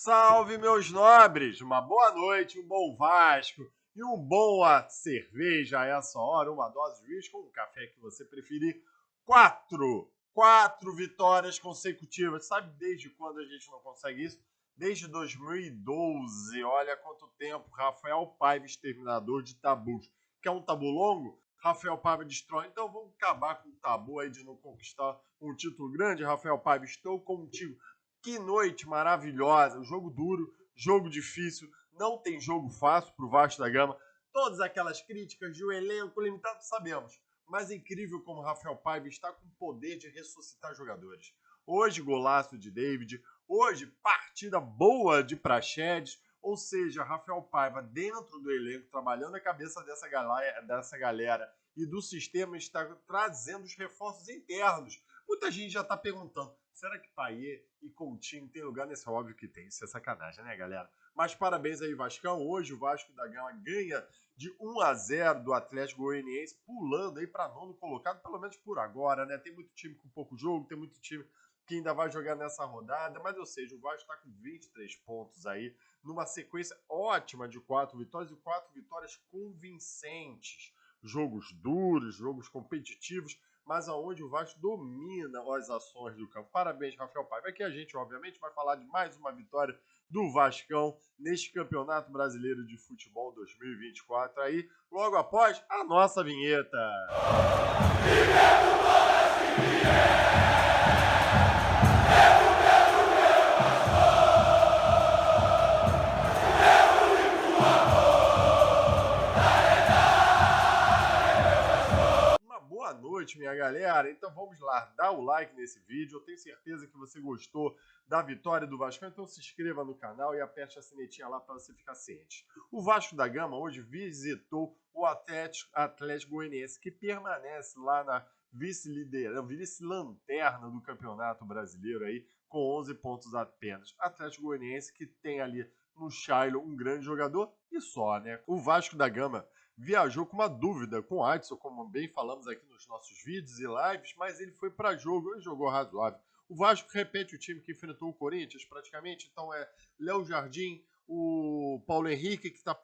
Salve, meus nobres! Uma boa noite, um bom Vasco e um bom cerveja a essa hora, uma dose de uísque ou um café que você preferir. Quatro vitórias consecutivas. Sabe desde quando a gente não consegue isso? Desde 2012. Olha quanto tempo. Rafael Paiva, exterminador de tabus. Quer um tabu longo? Rafael Paiva destrói. Então vamos acabar com o tabu aí de não conquistar um título grande. Rafael Paiva, estou contigo. Que noite maravilhosa, um jogo duro, jogo difícil, não tem jogo fácil para o Vasco da Gama. Todas aquelas críticas de um elenco limitado, sabemos. Mas é incrível como o Rafael Paiva está com o poder de ressuscitar jogadores. Hoje, golaço de David. Hoje, partida boa de Praxedes. Ou seja, Rafael Paiva dentro do elenco, trabalhando a cabeça dessa galera e do sistema, está trazendo os reforços internos. Muita gente já está perguntando, será que Payet e Coutinho tem lugar nesse? Óbvio que tem, isso é sacanagem, né, galera? Mas parabéns aí, Vascão. Hoje o Vasco da Gama ganha de 1-0 do Atlético Goianiense, pulando aí para nono colocado, pelo menos por agora, né? Tem muito time com pouco jogo, tem muito time que ainda vai jogar nessa rodada, mas ou seja, o Vasco está com 23 pontos aí, numa sequência ótima de 4 vitórias e 4 vitórias convincentes. Jogos duros, jogos competitivos, mas aonde o Vasco domina as ações do campo. Parabéns, Rafael Paiva. Aqui a gente, obviamente, vai falar de mais uma vitória do Vascão neste Campeonato Brasileiro de Futebol 2024. Aí, logo após a nossa vinheta. Boa noite, minha galera. Então vamos lá, dá o like nesse vídeo. Eu tenho certeza que você gostou da vitória do Vasco. Então se inscreva no canal e aperte a sinetinha lá para você ficar ciente. O Vasco da Gama hoje visitou o Atlético Goianiense, que permanece lá na vice-lanterna do Campeonato Brasileiro aí, com 11 pontos apenas. Atlético Goianiense que tem ali no Shailo um grande jogador e só, né? O Vasco da Gama viajou com uma dúvida com o Adson, como bem falamos aqui nos nossos vídeos e lives, mas ele foi para jogo, ele jogou razoável. O Vasco repete o time que enfrentou o Corinthians praticamente, então é Léo Jardim, o Paulo Henrique que tá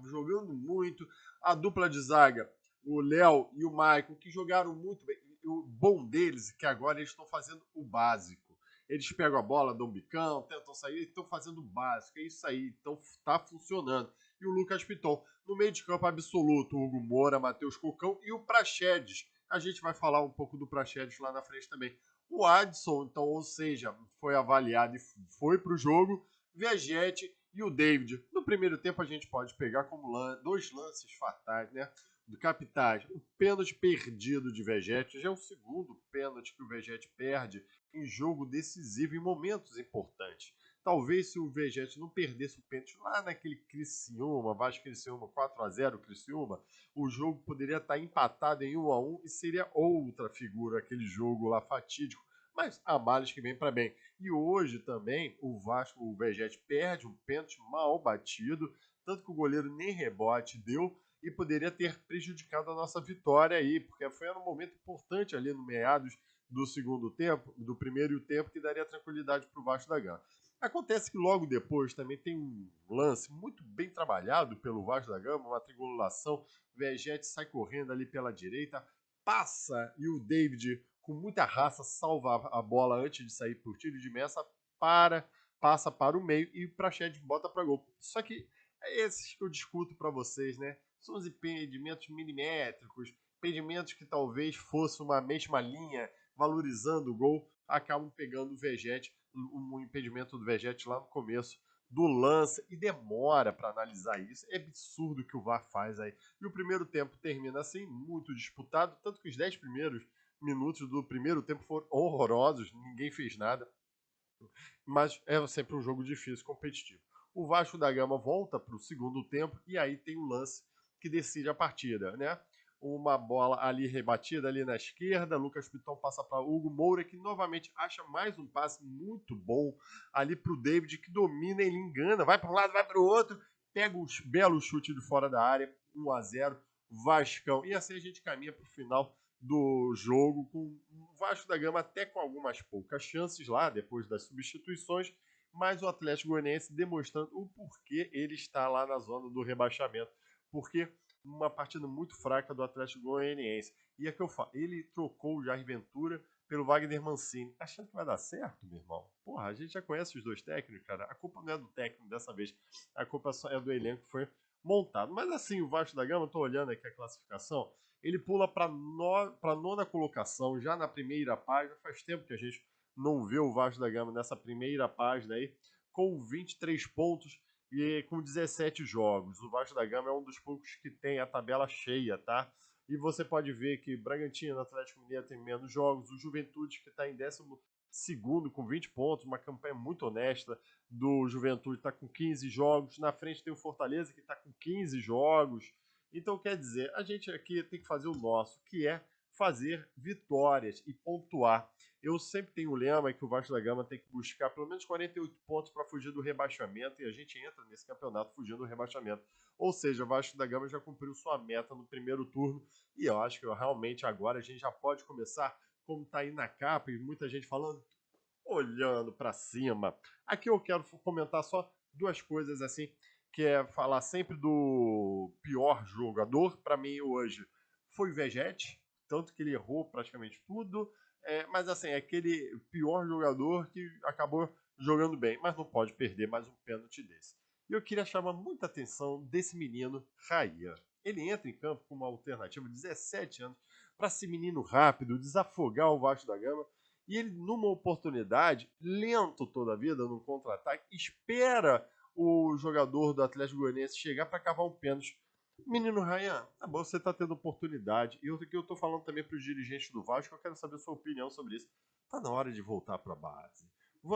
jogando muito, a dupla de zaga, o Léo e o Maicon que jogaram muito bem. O bom deles é que agora eles estão fazendo o básico. Eles pegam a bola, dão um bicão, tentam sair, estão fazendo o básico. É isso aí, então tá funcionando. E o Lucas Piton. No meio de campo absoluto, o Hugo Moura, Matheus Cocão e o Praxedes. A gente vai falar um pouco do Praxedes lá na frente também. O Adson, então, ou seja, foi avaliado e foi para o jogo. Vegete e o David. No primeiro tempo a gente pode pegar como dois lances fatais, né? Do capitais. O pênalti perdido de Vegete. Já é o segundo pênalti que o Vegete perde em jogo decisivo, em momentos importantes. Talvez se o Vegete não perdesse o pênalti lá naquele Criciúma, Vasco Criciúma, 4-0 Criciúma, o jogo poderia estar empatado em 1-1 e seria outra figura aquele jogo lá fatídico. Mas há males que vem para bem. E hoje também o Vasco, o Vegete perde um pênalti mal batido, tanto que o goleiro nem rebote deu e poderia ter prejudicado a nossa vitória aí, porque foi um momento importante ali no meados do segundo tempo, do primeiro tempo, que daria tranquilidade para o Vasco da Gama. Acontece que logo depois também tem um lance muito bem trabalhado pelo Vasco da Gama, uma triangulação, Vegete sai correndo ali pela direita, passa e o David, com muita raça, salva a bola antes de sair por tiro de meta, passa para o meio e o Praxedes bota para gol. Só que é esses que eu discuto para vocês, né? São os impedimentos milimétricos, impedimentos que talvez fosse uma mesma linha valorizando o gol, acabam pegando o Vegete, um impedimento do Vegete lá no começo do lance e demora para analisar isso. É absurdo o que o VAR faz aí. E o primeiro tempo termina assim, muito disputado, tanto que os 10 primeiros minutos do primeiro tempo foram horrorosos, ninguém fez nada. Mas é sempre um jogo difícil, competitivo. O Vasco da Gama volta para o segundo tempo e aí tem um lance que decide a partida, né? Uma bola ali rebatida ali na esquerda, Lucas Piton passa para Hugo Moura, que novamente acha mais um passe muito bom ali para o David, que domina, ele engana, vai para um lado, vai para o outro, pega um belo chute de fora da área, 1-0, Vascão. E assim a gente caminha para o final do jogo, com o Vasco da Gama até com algumas poucas chances lá, depois das substituições, mas o Atlético Goianiense demonstrando o porquê ele está lá na zona do rebaixamento, porque uma partida muito fraca do Atlético Goianiense. E é que eu falo, ele trocou o Jair Ventura pelo Wagner Mancini, achando que vai dar certo, meu irmão. Porra, a gente já conhece os dois técnicos, cara. A culpa não é do técnico dessa vez, a culpa só é do elenco que foi montado. Mas assim, o Vasco da Gama, tô olhando aqui a classificação, ele pula para nona colocação, já na primeira página. Faz tempo que a gente não vê o Vasco da Gama nessa primeira página aí, com 23 pontos e com 17 jogos. O Vasco da Gama é um dos poucos que tem a tabela cheia, tá? E você pode ver que Bragantino, Atlético Mineiro tem menos jogos, o Juventude que está em 12º com 20 pontos, uma campanha muito honesta do Juventude, está com 15 jogos, na frente tem o Fortaleza que está com 15 jogos. Então quer dizer, a gente aqui tem que fazer o nosso, que é fazer vitórias e pontuar. Eu sempre tenho o lema que o Vasco da Gama tem que buscar pelo menos 48 pontos para fugir do rebaixamento, e a gente entra nesse campeonato fugindo do rebaixamento. Ou seja, o Vasco da Gama já cumpriu sua meta no primeiro turno, e eu acho que realmente agora a gente já pode começar, como está aí na capa e muita gente falando, olhando para cima. Aqui eu quero comentar só duas coisas assim, que é falar sempre do pior jogador. Para mim hoje foi o Vegete, tanto que ele errou praticamente tudo, mas assim, é aquele pior jogador que acabou jogando bem, mas não pode perder mais um pênalti desse. E eu queria chamar muita atenção desse menino Raia. Ele entra em campo com uma alternativa de 17 anos para esse menino rápido, desafogar o Vasco da Gama. E ele, numa oportunidade, lento toda a vida, num contra-ataque, espera o jogador do Atlético Goianiense chegar para cavar um pênalti. Menino Ryan, tá bom, você tá tendo oportunidade. E outro que eu tô falando também para os dirigentes do Vasco, eu quero saber a sua opinião sobre isso. Tá na hora de voltar para a base.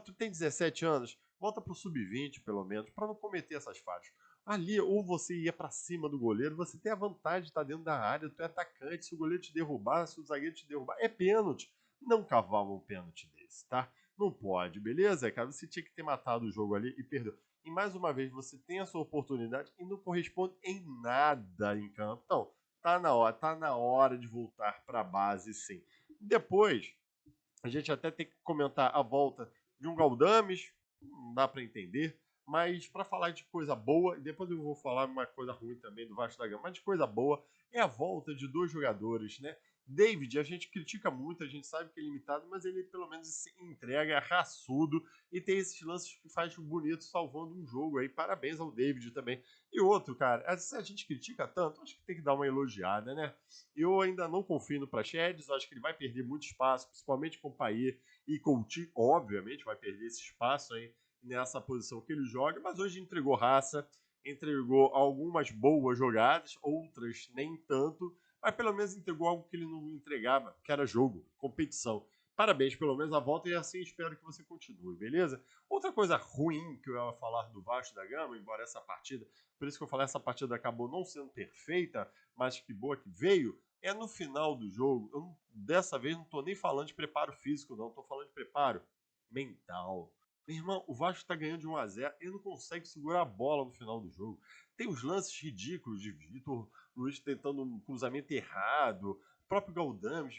Tu tem 17 anos, volta pro sub-20 pelo menos, para não cometer essas falhas. Ali, ou você ia para cima do goleiro, você tem a vantagem de estar dentro da área, tu é atacante, se o goleiro te derrubar, se o zagueiro te derrubar, é pênalti. Não cavava um pênalti desse, tá? Não pode, beleza, cara? Você tinha que ter matado o jogo ali e perdeu. E mais uma vez, você tem a sua oportunidade e não corresponde em nada em campo. Então, tá na hora de voltar para a base, sim. Depois, a gente até tem que comentar a volta de um Galdames, não dá para entender, mas para falar de coisa boa, e depois eu vou falar uma coisa ruim também do Vasco da Gama, mas de coisa boa é a volta de dois jogadores, né? David, a gente critica muito, a gente sabe que é limitado, mas ele pelo menos se entrega raçudo e tem esses lances que faz bonito salvando um jogo aí. Parabéns ao David também. E outro, cara, se a gente critica tanto, acho que tem que dar uma elogiada, né? Eu ainda não confio no Praxedes, acho que ele vai perder muito espaço, principalmente com o Payet e Coutinho, obviamente vai perder esse espaço aí nessa posição que ele joga, mas hoje entregou raça, entregou algumas boas jogadas, outras nem tanto, mas pelo menos entregou algo que ele não entregava, que era jogo, competição. Parabéns, pelo menos a volta, e assim espero que você continue, beleza? Outra coisa ruim que eu ia falar do Vasco da Gama, embora essa partida, por isso que eu falei, essa partida acabou não sendo perfeita, mas que boa que veio, é no final do jogo. Eu dessa vez não estou nem falando de preparo físico, não, estou falando de preparo mental. Meu irmão, o Vasco está ganhando de 1-0 e não consegue segurar a bola no final do jogo. Tem os lances ridículos de Vitor Luiz tentando um cruzamento errado, o próprio Galdames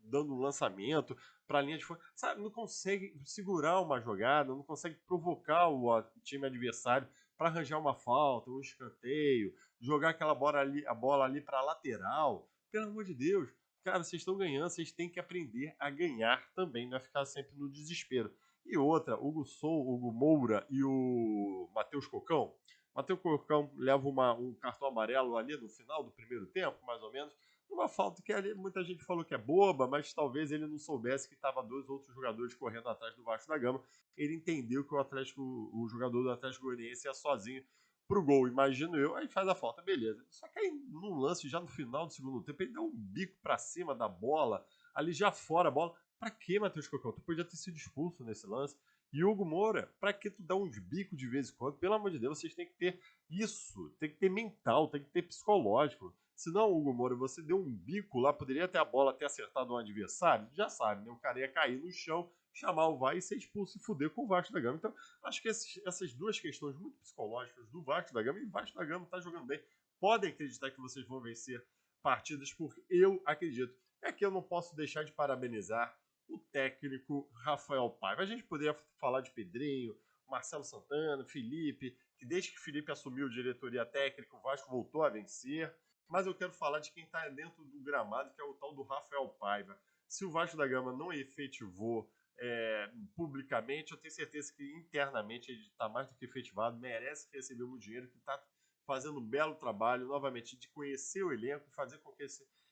dando um lançamento para a linha de fora. Sabe, não consegue segurar uma jogada, não consegue provocar o time adversário para arranjar uma falta, um escanteio, jogar aquela a bola ali para a lateral. Pelo amor de Deus, cara, vocês estão ganhando, vocês têm que aprender a ganhar também, não é ficar sempre no desespero. E outra, Hugo Moura e o Matheus Cocão. Matheus Cocão leva um cartão amarelo ali no final do primeiro tempo, mais ou menos. Uma falta que ali muita gente falou que é boba, mas talvez ele não soubesse que estava dois outros jogadores correndo atrás do Vasco da Gama. Ele entendeu que o jogador do Atlético Goianiense ia sozinho pro gol, imagino eu, aí faz a falta, beleza. Só que aí num lance já no final do segundo tempo, ele dá um bico para cima da bola, ali já fora a bola. Pra que, Matheus Cocão? Tu podia ter sido expulso nesse lance. E Hugo Moura, pra que tu dá uns bicos de vez em quando? Pelo amor de Deus, vocês têm que ter isso, tem que ter mental, tem que ter psicológico. Se não, Hugo Moura, você deu um bico lá, poderia ter a bola ter acertado um adversário, já sabe, né? O cara ia cair no chão, chamar o VAR e ser expulso e fuder com o Vasco da Gama. Então, acho que essas duas questões muito psicológicas do Vasco da Gama, e o Vasco da Gama tá jogando bem, podem acreditar que vocês vão vencer partidas, porque eu acredito. É que eu não posso deixar de parabenizar o técnico Rafael Paiva. A gente poderia falar de Pedrinho, Marcelo Santana, Felipe, que desde que o Felipe assumiu diretoria técnica, o Vasco voltou a vencer. Mas eu quero falar de quem está dentro do gramado, que é o tal do Rafael Paiva. Se o Vasco da Gama não efetivou publicamente, eu tenho certeza que internamente ele está mais do que efetivado, merece receber muito dinheiro, que está fazendo um belo trabalho, novamente, de conhecer o elenco, fazer com que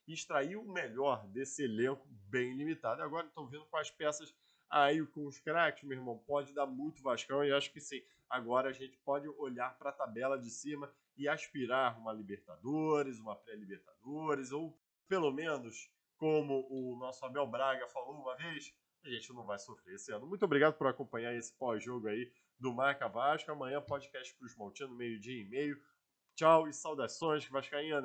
extrair o melhor desse elenco bem limitado. Agora estão vendo com as peças aí, com os craques, meu irmão, pode dar muito Vascão, e acho que sim. Agora a gente pode olhar para a tabela de cima e aspirar uma Libertadores, uma pré-Libertadores, ou pelo menos, como o nosso Abel Braga falou uma vez, a gente não vai sofrer esse ano. Muito obrigado por acompanhar esse pós-jogo aí do Marca Vasco. Amanhã podcast Cruz Maltino, 12:30. Tchau e saudações vascaínas.